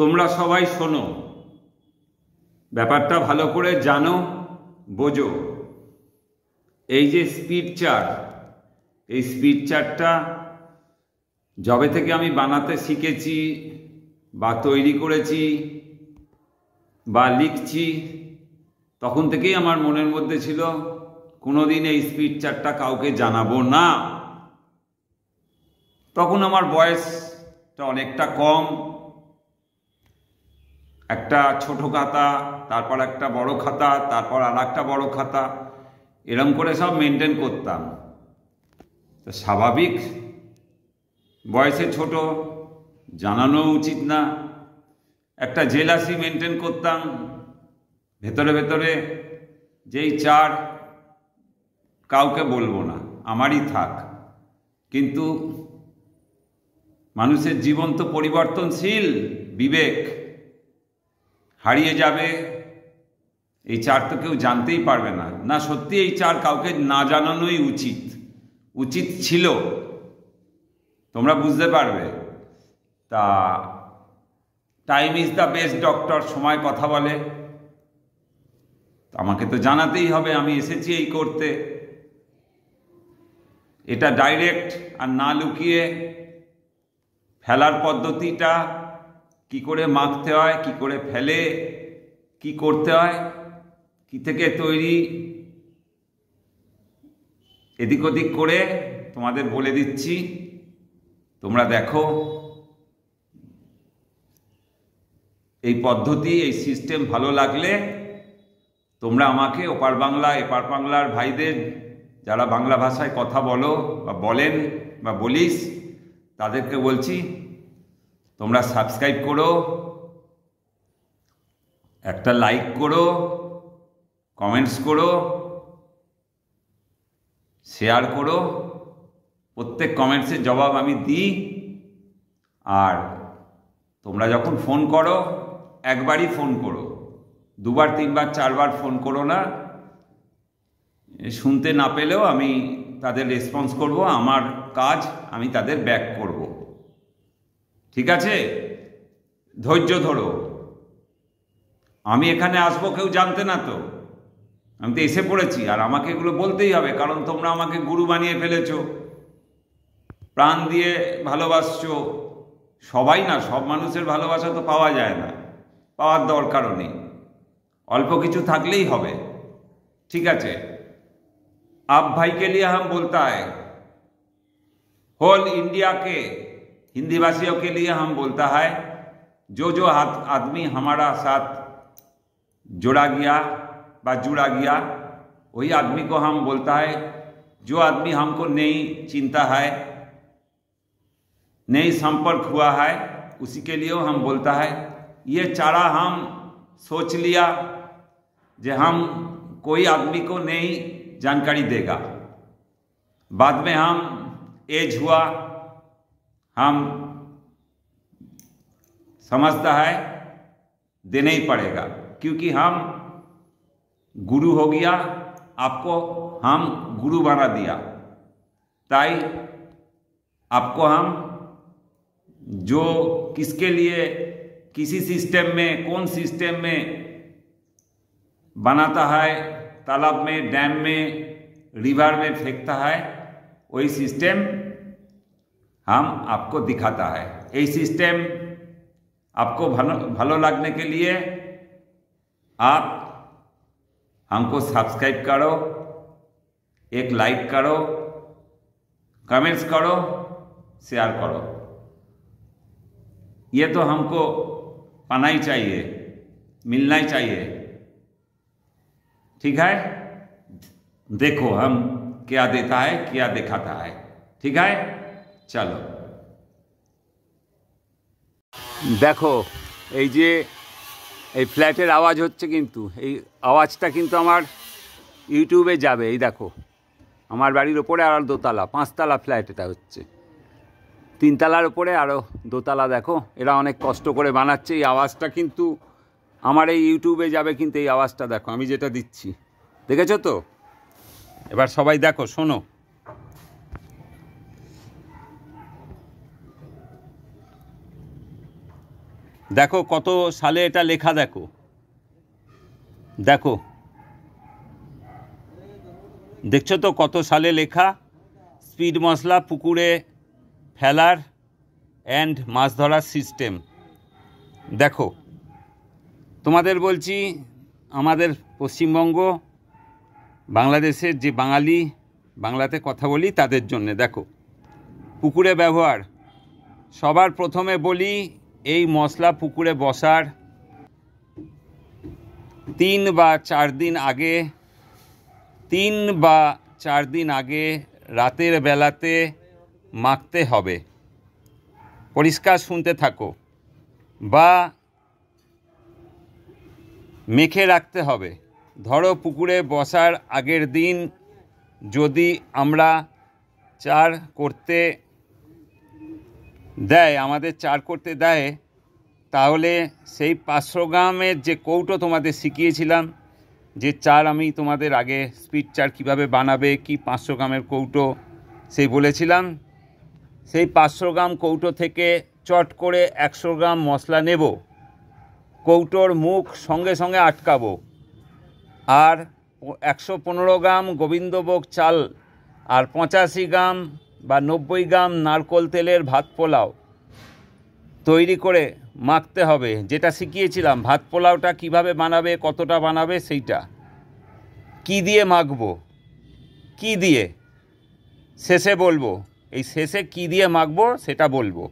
তোমরা সবাই শোনো, ব্যাপারটা ভালো করে জানো, বোঝো। এই যে স্পিড চার্ট, এই স্পিড চার্টটা যবে থেকে আমি বানাতে শিখেছি বা তৈরি করেছি বা লিখছি, তখন থেকেই আমার মনের মধ্যে ছিল কোনোদিন এই স্পিড চার্টটা কাউকে জানাবো না। তখন আমার বয়সটা অনেকটা কম, একটা ছোট খাতা, তারপর একটা বড় খাতা, তারপর আর একটা বড় খাতা, এরম করে সব মেনটেন করতাম। তো স্বাভাবিক, বয়সে ছোট, জানানো উচিত না। একটা জেলাসি মেনটেন করতাম ভেতরে ভেতরে, যেই চার কাউকে বলবো না, আমারই থাক। কিন্তু মানুষের জীবন তো পরিবর্তনশীল, বিবেক হারিয়ে যাবে, এই চার তো কেউ জানতেই পারবে না। না, সত্যি এই চার কাউকে না জানানোই উচিত ছিল, তোমরা বুঝতে পারবে। তা time is the best doctor, সময় কথা বলে। আমাকে তো জানাতেই হবে আমি এসেছি এই করতে। এটা ডাইরেক্ট আর না লুকিয়ে ফেলার পদ্ধতিটা কি করে মাখতে হয়, কি করে ফেলে, কি করতে হয়, কি থেকে তৈরি, এদিক ওদিক করে তোমাদের বলে দিচ্ছি, তোমরা দেখো। এই পদ্ধতি, এই সিস্টেম ভালো লাগলে তোমরা আমাকে ওপার বাংলা এপার বাংলার ভাইদের, যারা বাংলা ভাষায় কথা বলো বা বলেন বা বলিস, তাদেরকে বলছি তোমরা সাবস্ক্রাইব করো, একটা লাইক করো, কমেন্টস করো, শেয়ার করো। প্রত্যেক কমেন্টসের জবাব আমি দিই। আর তোমরা যখন ফোন করো, একবারই ফোন করো, দুবার তিনবার চারবার ফোন করো না। শুনতে না পেলেও আমি তাদের রেসপন্স করব, আমার কাজ আমি তাদের ব্যাক করব। ঠিক আছে? ধৈর্য ধরো। আমি এখানে আসবো কেউ জানতে না তো, আমি তো এসে পড়েছি, আর আমাকে এগুলো বলতেই হবে, কারণ তোমরা আমাকে গুরু বানিয়ে ফেলেছো, প্রাণ দিয়ে ভালোবাসছো। সবাই না, সব মানুষের ভালোবাসা তো পাওয়া যায় না, পাওয়ার দরকারও নেই, অল্প কিছু থাকলেই হবে। ठीक है। आप भाई के लिए हम बोलता है, होल इंडिया के हिंदी भाषियों के लिए हम बोलता है, जो जो आदमी हमारा साथ जुड़ा गया वही आदमी को हम बोलता है। जो आदमी हमको नहीं चिंता है, नहीं संपर्क हुआ है, उसी के लिए हम बोलता है। ये चारा हम सोच लिया कि हम कोई आदमी को नहीं जानकारी देगा, बाद में हम एज हुआ, हम समझता है देना ही पड़ेगा, क्योंकि हम गुरु हो गया, आपको हम गुरु बना दिया। ताई आपको हम जो किसके लिए, किसी सिस्टम में, कौन सिस्टम में बनाता है, तालाब में, डैम में, रिवर में फेंकता है, वही सिस्टम हम आपको दिखाता है। यही सिस्टम आपको भलो लगने के लिए आप हमको सब्सक्राइब करो, एक लाइक करो, कमेंट्स करो, शेयर करो। ये तो हमको पाना ही चाहिए, मिलना ही चाहिए। ठीक है? देखो हम क्या देता है, क्या दिखाता है। ठीक है, चलो देखो। এই যে এই ফ্ল্যাটের আওয়াজ হচ্ছে, কিন্তু এই আওয়াজটা কিন্তু আমার ইউটিউবে যাবে। এই দেখো, আমার বাড়ির ওপরে আর দোতলা, 5 তলা ফ্ল্যাট এটা হচ্ছে, 3 তলার ওপরে আরও দোতলা। দেখো, এরা অনেক কষ্ট করে বানাচ্ছে। এই আওয়াজটা কিন্তু আমার এই ইউটিউবে যাবে, কিন্তু এই আওয়াজটা দেখো আমি যেটা দিচ্ছি, দেখেছো তো? এবার সবাই দেখো, শোনো। দেখো কত সালে এটা লেখা, দেখো দেখো, দেখছো তো কত সালে লেখা? স্পিড মশলা পুকুরে ফেলার অ্যান্ড মাছ ধরার সিস্টেম। দেখো তোমাদের বলছি, আমাদের পশ্চিমবঙ্গ বাংলাদেশের যে বাঙালি বাংলাতে কথা বলি তাদের জন্যে দেখো পুকুরে ব্যবহার। সবার প্রথমে বলি, এই মশলা পুকুরে বসার 3 বা 4 দিন আগে, 3 বা 4 দিন আগে রাতের বেলাতে মাখতে হবে। পরিষ্কার শুনতে থাকো, বা মেখে রাখতে হবে। ধরো পুকুরে বসার আগের দিন যদি আমরা চার করতে দেয়, আমাদের চার করতে দেয়, তাহলে সেই 500 গ্রামের যে কৌটো তোমাদের শিখিয়েছিলাম, যে চার আমি তোমাদের আগে স্পিড চার কীভাবে বানাবে, কি 500 গ্রামের কৌটো সেই বলেছিলাম, সেই 500 গ্রাম কৌটো থেকে চট করে 100 গ্রাম মশলা নেব, কৌটোর মুখ সঙ্গে সঙ্গে আটকাবো, আর 115 গ্রাম গোবিন্দভোগ চাল আর 85 গ্রাম বা 90 গ্রাম নারকোল তেলের ভাত পোলাও তৈরি করে মাখতে হবে। যেটা শিখিয়েছিলাম, ভাত পোলাওটা কিভাবে বানাবে, কতটা বানাবে, সেইটা কি দিয়ে মাখবো, কি দিয়ে শেষে বলবো, এই শেষে কি দিয়ে মাখবো সেটা বলবো।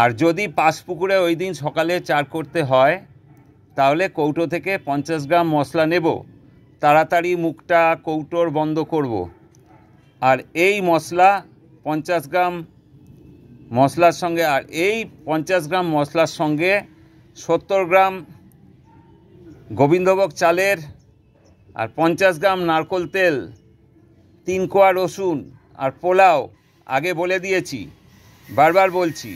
আর যদি পাশ পুকুরে ওই দিন সকালে চার করতে হয়, তাহলে কৌটো থেকে 50 গ্রাম মশলা নেব, তাড়াতাড়ি মুখটা কৌটোর বন্ধ করব, আর এই মশলা 50 গ্রাম মশলার সঙ্গে, আর এই 50 গ্রাম মশলার সঙ্গে 70 গ্রাম গোবিন্দভোগ চালের আর 50 গ্রাম নারকোল তেল, 3 কোয়া রসুন আর পোলাও আগে বলে দিয়েছি, বারবার বলছি।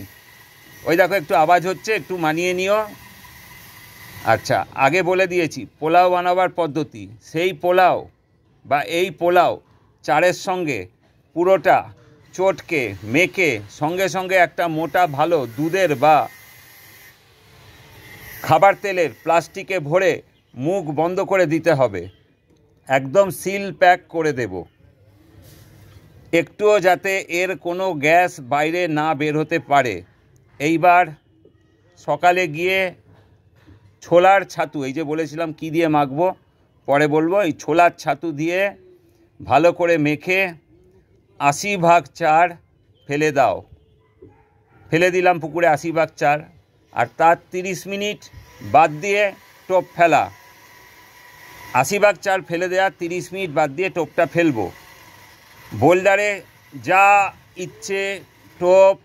ওই দেখো একটু আওয়াজ হচ্ছে, একটু মানিয়ে নিও। আচ্ছা, আগে বলে দিয়েছি পোলাও বানাবার পদ্ধতি। সেই পোলাও বা এই পোলাও চারের সঙ্গে পুরোটা চটকে মেখে সঙ্গে সঙ্গে একটা মোটা ভালো দুধের বা খাবার তেলের প্লাস্টিকে ভরে মুখ বন্ধ করে দিতে হবে, একদম সিল প্যাক করে দেব, একটুও যাতে এর কোনো গ্যাস বাইরে না বের হতে পারে। এইবার সকালে গিয়ে ছোলার ছাতু, এই যে বলেছিলাম কি দিয়ে মাখবো পরে বলবো, এই ছোলার ছাতু দিয়ে ভালো করে মেখে 80 ভাগ চার ফেলে দাও। ফেলে দিলাম পুকুরে 80 ভাগ চার, আর তার 30 মিনিট বাদ দিয়ে টোপ ফেলা। 80 ভাগ চার ফেলে দেওয়া 30 মিনিট বাদ দিয়ে টোপটা ফেলবো। বোল্ডারে যা ইচ্ছে টোপ,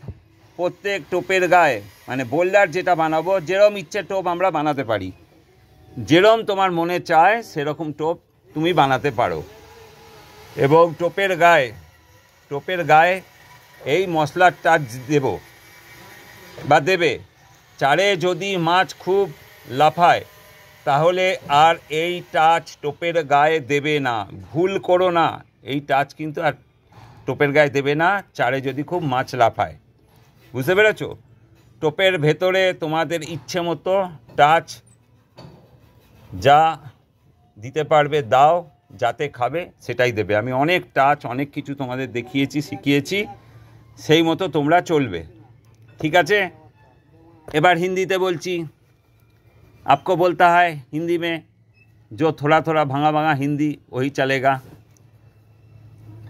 প্রত্যেক টোপের গায়ে, মানে বোল্ডার যেটা বানাবো, যেরম ইচ্ছে টোপ আমরা বানাতে পারি, যেরম তোমার মনে চায় সেরকম টোপ তুমি বানাতে পারো। এবং টোপের গায়ে এই মশলার টাচ দেব বা দেবে। চারে যদি মাছ খুব লাফায় তাহলে আর এই টাচ টোপের গায়ে দেবে না, ভুল করো না, এই টাচ কিন্তু আর টোপের গায়ে দেবে না চারে যদি খুব মাছ লাফায়। বুঝতে পেরেছো? টোপের ভেতরে তোমাদের ইচ্ছে মতো টাচ যা দিতে পারবে দাও, যাতে খাবে সেটাই দেবে। আমি অনেক টাচ, অনেক কিছু তোমাদের দেখিয়েছি, শিখিয়েছি, সেই মতো তোমরা চলবে, ঠিক আছে? এবার হিন্দিতে বলছি। आपको बोलता है हिंदी में, जो थोड़ा थोड़ा भांगा भांगा हिंदी वही चलेगा।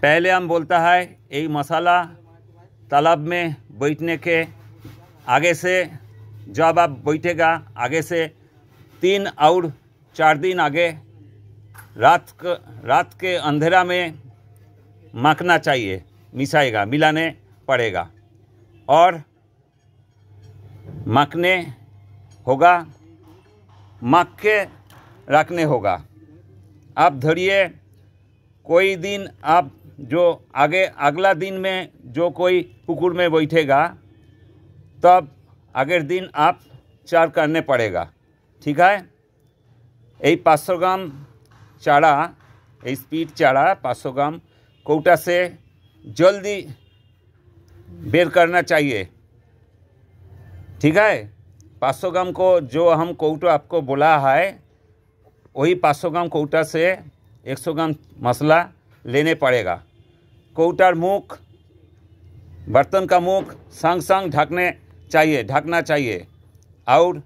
पहले हम बोलता है यही मसाला तालाब में बैठने के आगे से, जब आप बैठेगा आगे से 3 और 4 दिन आगे रात के अंधेरा में माखना चाहिए, मिलाने पड़ेगा और माखने होगा, माख के रखने होगा। आप धरिए कोई दिन आप जो अगला दिन में जो कोई पुकुर में बैठेगा, तब আগের दिन आप चार करने पड़ेगा, ठीक है? এই 500 গ্রাম चारा, এই स्पीड चारा 500 ग्राम कौटा से जल्दी बेर करना चाहिए, ठीक है? 500 ग्राम को जो हम कौटा आपको बोला है वही 500 ग्राम कौटा से 100 ग्राम मसाला लेने पड़ेगा। कौटार मुख, बर्तन का मुख संग संग ढकना चाहिए। और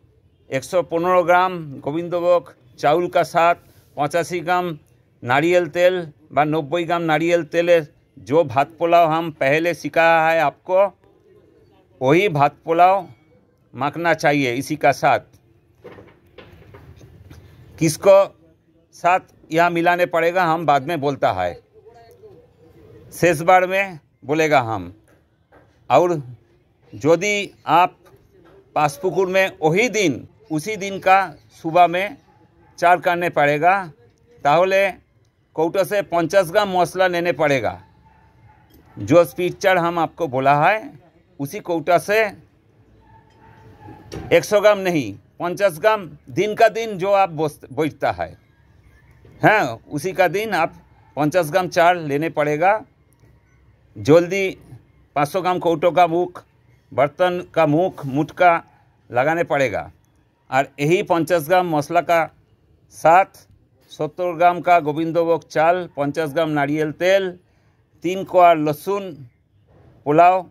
115 ग्राम गोविंदभोग चावल का साथ 85 ग्राम नारियल तेल व 90 ग्राम नारियल तेल जो भात पुलाव हम पहले सिखाया है आपको, वही भात पुलाव माखना चाहिए। इसी का साथ किसको साथ यह मिलाने पड़ेगा हम बाद में बोलता है, शेष बार में बोलेगा हम। और यदि आप पासपुकुर में वही दिन उसी दिन का सुबह में चार करने पड़ेगा, ताहले कौटो से 50 ग्राम मसला लेने पड़ेगा। जो स्पीड चार हम आपको बोला है उसी कौटा से 100 ग्राम नहीं 50 ग्राम दिन का दिन जो आप बोझता है, हाँ उसी का दिन आप 50 ग्राम चार लेने पड़ेगा। जल्दी 500 ग्राम कौटों का मुख, बर्तन का मुख मुटका लगाने पड़ेगा। और यही 50 ग्राम मसला का साथ 70 ग्राम का गोविंदभोग चाल, 50 ग्राम नारियल तेल, 3 कोआ लहसुन पुलाव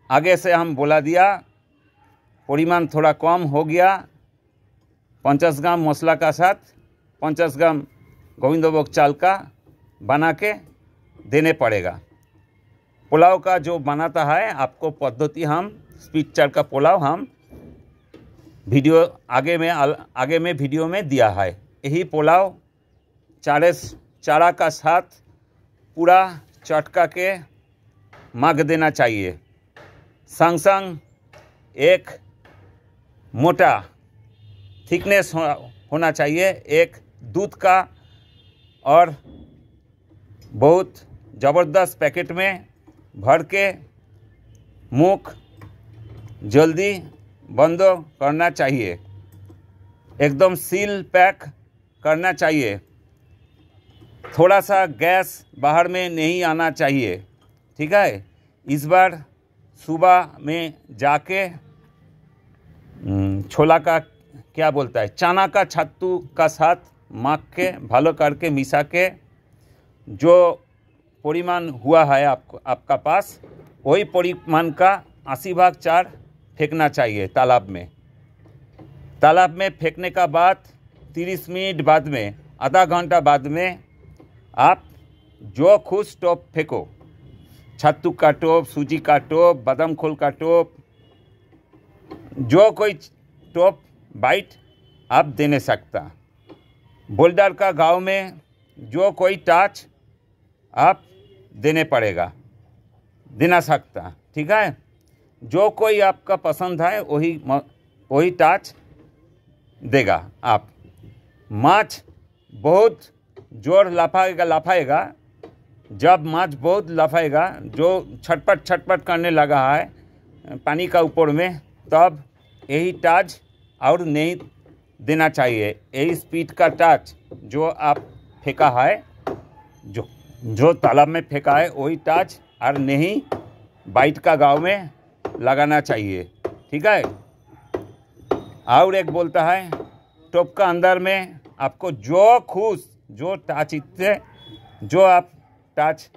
आगे से हम बोला दिया, परिमाण थोड़ा कम हो गया। 50 ग्राम मसला का साथ 50 ग्राम गोविंदभोग चाल का बना के देने पड़ेगा। पुलाव का जो बनाता है आपको पद्धति हम स्पीड चार का पुलाव हम वीडियो आगे में वीडियो में दिया है। यही पुलाव चारा का साथ पूरा चटका के माग देना चाहिए। संग संग एक मोटा थिकनेस होना चाहिए एक दूध का, और बहुत ज़बरदस्त पैकेट में भर के मुख जल्दी बंद करना चाहिए, एकदम सील पैक करना चाहिए। थोड़ा सा गैस बाहर में नहीं आना चाहिए, ठीक है। इस बार सुबह में जाके छोला का क्या बोलता है, चना का छत्तू का साथ माख के भालो करके मिसा के जो परिमाण हुआ है आपका पास, वही परिमाण का 80 भाग चार फेंकना चाहिए तालाब में। तालाब में फेंकने का बाद 30 मिनट बाद में, आधा घंटा बाद में आप जो खुश टोप फेंको, छत्तू का टोप, सूजी का टोप, बादाम खोल का टोप, जो कोई टोप बाइट आप देने सकता। बोल्डर का गांव में जो कोई टाच आप देने पड़ेगा, देना सकता, ठीक है। जो कोई आपका पसंद है वही टाच देगा आप। माछ बहुत जोर लाफाएगा। जब माछ बहुत लाफाएगा, जो छटपट करने लगा है पानी का ऊपर में, तब यही टाच और नहीं देना चाहिए। यही स्पीड का टाच जो आप फेंका है, जो तालाब में फेंका है, वही टाच और नहीं बाइट का गांव में लगाना चाहिए, ठीक है। और एक बोलता है टोप का अंदर में आपको जो टाच इतने जो आप टाच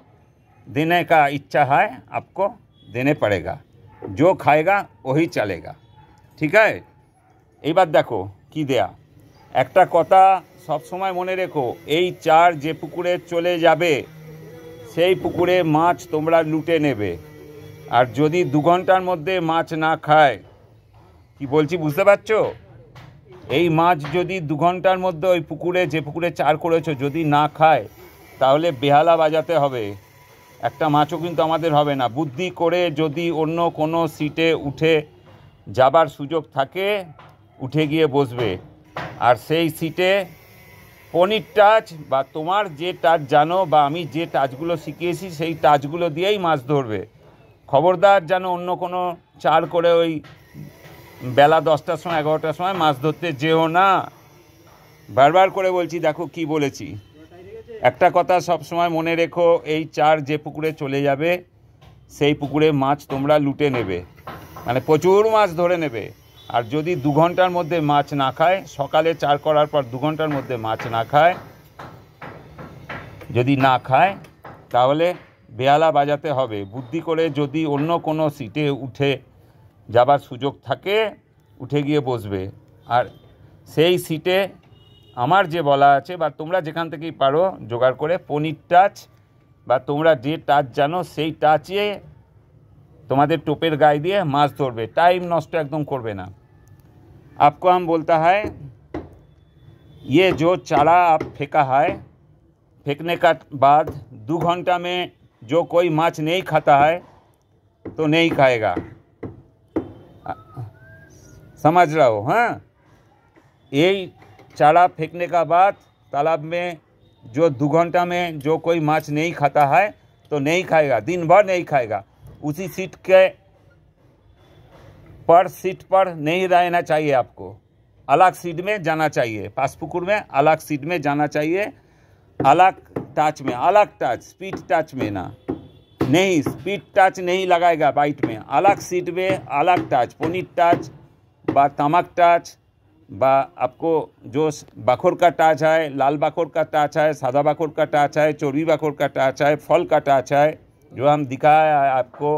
देने का इच्छा है आपको देने पड़ेगा। जो खाएगा वही चलेगा, ठीक है। एबार देखो कि देया একটা কথা সব সময় মনে রেখো, এই চার যে পুকুরে চলে যাবে সেই পুকুরে মাছ তোমরা লুটে নেবে। আর যদি 2 ঘন্টার মধ্যে মাছ না খায়, কি বলছি বুঝতে পারছো? এই মাছ যদি 2 ঘন্টার মধ্যে ওই পুকুরে যে পুকুরে চার করেছো যদি না খায়, তাহলে বেহালা বাজাতে হবে। একটা মাছও কিন্তু আমাদের হবে না। বুদ্ধি করে যদি অন্য কোনো সিটে উঠে যাবার সুযোগ থাকে, উঠে গিয়ে বসবে। আর সেই সিটে পনির টাচ বা তোমার যে টাচ জানো বা আমি যে টাচগুলো শিখিয়েছি সেই টাচগুলো দিয়েই মাছ ধরবে। খবরদার যেন অন্য কোনো চার করে ওই বেলা 10টার সময় 11টার সময় মাছ ধরতে যেও না। বারবার করে বলছি, দেখো কি বলেছি। একটা কথা সব সময় মনে রেখো, এই চার যে পুকুরে চলে যাবে সেই পুকুরে মাছ তোমরা লুটে নেবে, মানে প্রচুর মাছ ধরে নেবে। আর যদি 2 ঘন্টার মধ্যে মাছ না খায়, সকালে চার করার পর 2 ঘন্টার মধ্যে মাছ না খায়, যদি না খায় তাহলে বেহালা বাজাতে হবে। বুদ্ধি করে যদি অন্য কোনো সিটে উঠে যাবার সুযোগ থাকে, উঠে গিয়ে বসবে। আর সেই সিটে আমার যে বলা আছে, বা তোমরা যেখান থেকেই পারো জোগাড় করে পনির টাচ, বা তোমরা যে টাচ জানো সেই টাচে তোমাদের টোপের গায়ে দিয়ে মাছ ধরবে। टाइम नष्ट एकदम करबे ना। आपको हम बोलता है, ये जो चारा आप फेंका है, फेंकने का बाद 2 घंटा में जो कोई माछ नहीं खाता है तो नहीं खाएगा। समझ रहे हो? हाँ, यही चारा फेंकने का बाद तालाब में जो 2 घंटा में जो कोई माछ नहीं खाता है तो नहीं खाएगा, दिन भर नहीं खाएगा। उसी सीट के पर सीट पर नहीं रहना चाहिए, आपको अलग सीट में जाना चाहिए। पासपुकुर में अलग सीट में जाना चाहिए, अलग टच में, अलग टच, स्पीड टच में ना, नहीं स्पीड टच नहीं लगाएगा बाइट में, अलग सीट में अलग टच, पनीर टच बा तमक टच, बा आपको जो बाखोर का टच है, लाल बाखोर का टच है, सादा बाखोर का टच है, चोरबी बाखोर का टच है, फल का टच है जो हम दिखाया है आपको,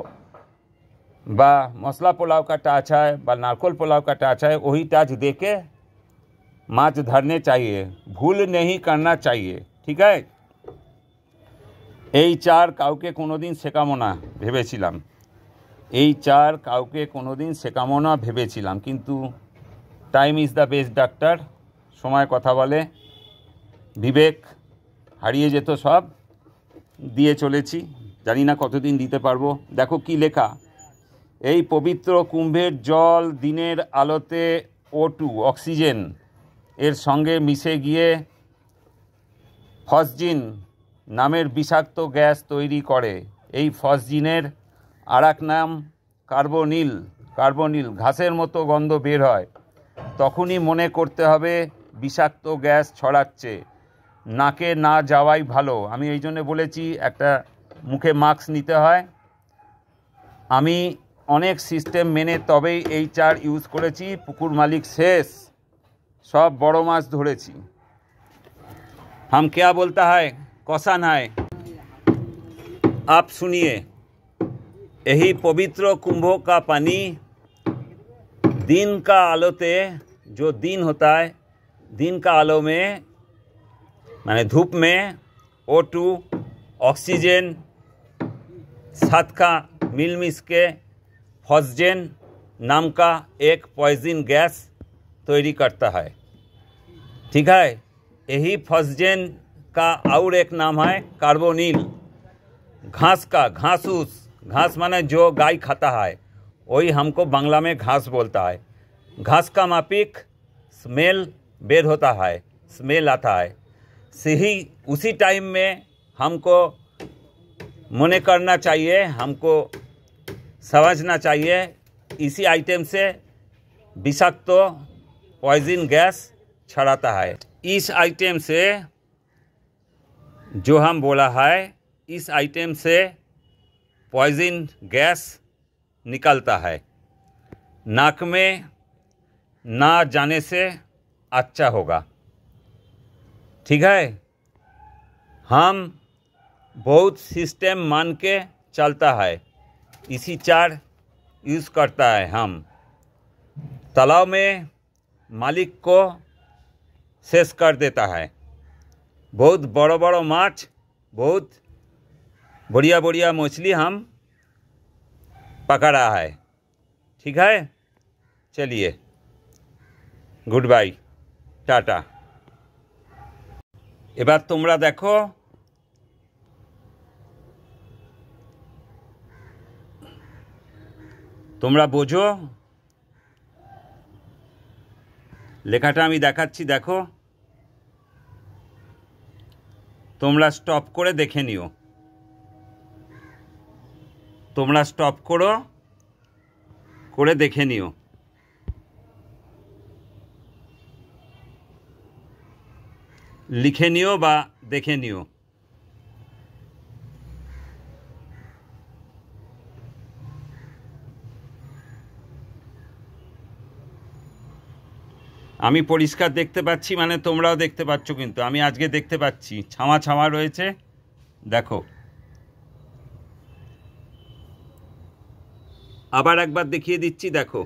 बा मसला पुलाव का टाच है, बा नारकोल पुलाव का टाच है, वही टाच दे के माछ धरने चाहिए, भूल नहीं करना चाहिए। ठीक है? এই চার কাউকে কোনোদিন শেখাবো না ভেবেছিলাম, এই চার কাউকে কোনোদিন শেখাবো না ভেবেছিলাম, কিন্তু time is the best doctor. সময় কথা বলে, বিবেক হারিয়ে যেত সব দিয়ে চলেছি, জানি না কতদিন দিতে পারবো। দেখো কি লেখা, এই পবিত্র কুম্ভের জল দিনের আলোতে O2 অক্সিজেন এর সঙ্গে মিশে গিয়ে ফসজিন নামের বিষাক্ত গ্যাস তৈরি করে। এই ফসজিনের আরেক নাম কার্বনিল। কার্বনিল ঘাসের মতো গন্ধ বের হয়, তখনই মনে করতে হবে বিষাক্ত গ্যাস ছড়াচ্ছে, নাকে না যাওয়াই ভালো। আমি এই জন্য বলেছি একটা মুখে মাস্ক নিতে হয়। আমি অনেক সিস্টেম মেনে তবেই এই চার ইউজ করেছি, পুকুর মালিক শেষ, সব বড় মাছ ধরেছি। हम क्या बोलता है, क्वेश्चन है, आप सुनिए। यही पवित्र कुंभों का पानी दिन का आलोते, जो दिन होता है, दिन का आलो में माने धूप में O2 ऑक्सीजन साथ का मिल मिस के फॉस्जेन नाम का एक पॉइजन गैस तैयारी करता है। ठीक है? यही फॉस्जेन का और एक नाम है कार्बोनिल। घास का, घासूस, घास माने जो गाय खाता है, वही हमको बांग्ला में घास बोलता है। घास का मापिक स्मेल बेर होता है, स्मेल आता है, सही उसी टाइम में हमको मने करना चाहिए, हमको समझना चाहिए, इसी आइटम से विषाक्त पॉइजन गैस छड़ाता है। इस आइटम से जो हम बोला है, इस आइटम से पॉइजन गैस निकलता है, नाक में ना जाने से अच्छा होगा। ठीक है? हम बहुत सिस्टम मान के चलता है, इसी चार यूज़ करता है। हम तालाब में मालिक को शेष कर देता है, बहुत बड़ो बड़ो माछ, बहुत बढ़िया बढ़िया मछली हम पकड़ा है। ठीक है? चलिए, गुड बाय, टाटा। এবার তোমরা দেখো, তোমরা বোঝো, লেখাটা আমি দেখাচ্ছি, দেখো, তোমরা স্টপ করে দেখে নিও, তোমরা স্টপ করো, করে দেখে নিও। লিখে নিও বা দেখে নিও। আমি পরিষ্কার দেখতে পাচ্ছি, মানে তোমরাও দেখতে পাচ্ছ, কিন্তু আমি আজকে দেখতে পাচ্ছি ছামা ছামা রয়েছে। দেখো, আবার একবার দেখিয়ে দিচ্ছি, দেখো।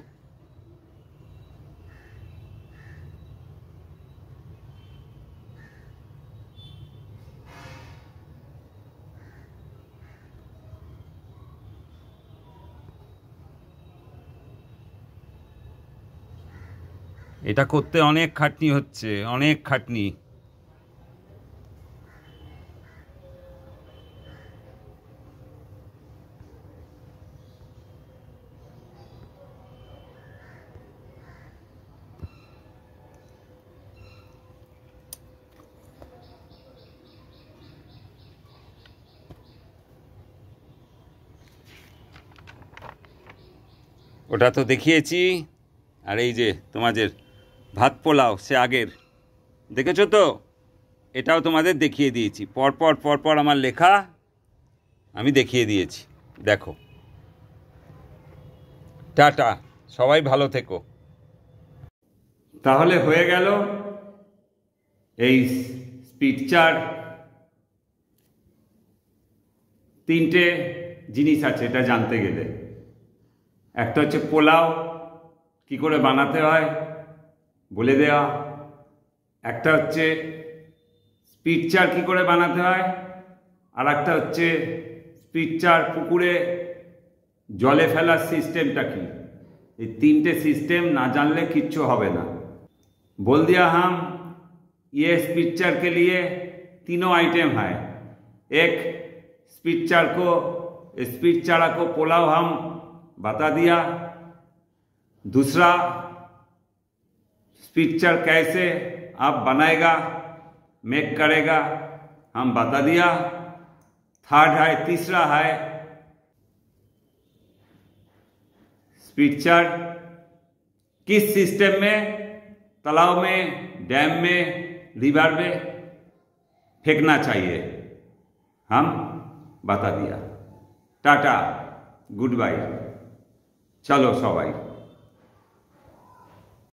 এটা করতে অনেক খাটনি হচ্ছে, অনেক খাটনি। ওটা তো দেখিয়েছি, আর এই যে তোমাদের ভাত পোলাও সে আগের, দেখেছো তো? এটাও তোমাদের দেখিয়ে দিয়েছি, পরপর পরপর আমার লেখা আমি দেখিয়ে দিয়েছি। দেখো, টাটা, সবাই ভালো থেকো। তাহলে হয়ে গেল এই পিকচার। তিনটে জিনিস আছে এটা জানতে গেলে। একটা হচ্ছে পোলাও কি করে বানাতে হয় বলে দেওয়া, একটা হচ্ছে স্পিড চার কী করে বানাতে হয়, আর একটা হচ্ছে স্পিড চার পুকুরে জলে ফেলার সিস্টেমটা কি। এই তিনটে সিস্টেম না जानले किच्छु হবে ना। बोल दिया हम ये स्पिड चार के लिए तीनों आइटम है। एक स्पिड चार को, स्पिड चारा को पुलाव हम बता दिया। दूसरा स्पिड चार कैसे आप बनाएगा, मेक करेगा, हम बता दिया। थर्ड है, तीसरा है स्पिड चार किस सिस्टम में, तालाब में, डैम में, रिवर में फेंकना चाहिए, हम बता दिया। टाटा, गुड बाय, चलो सबाई।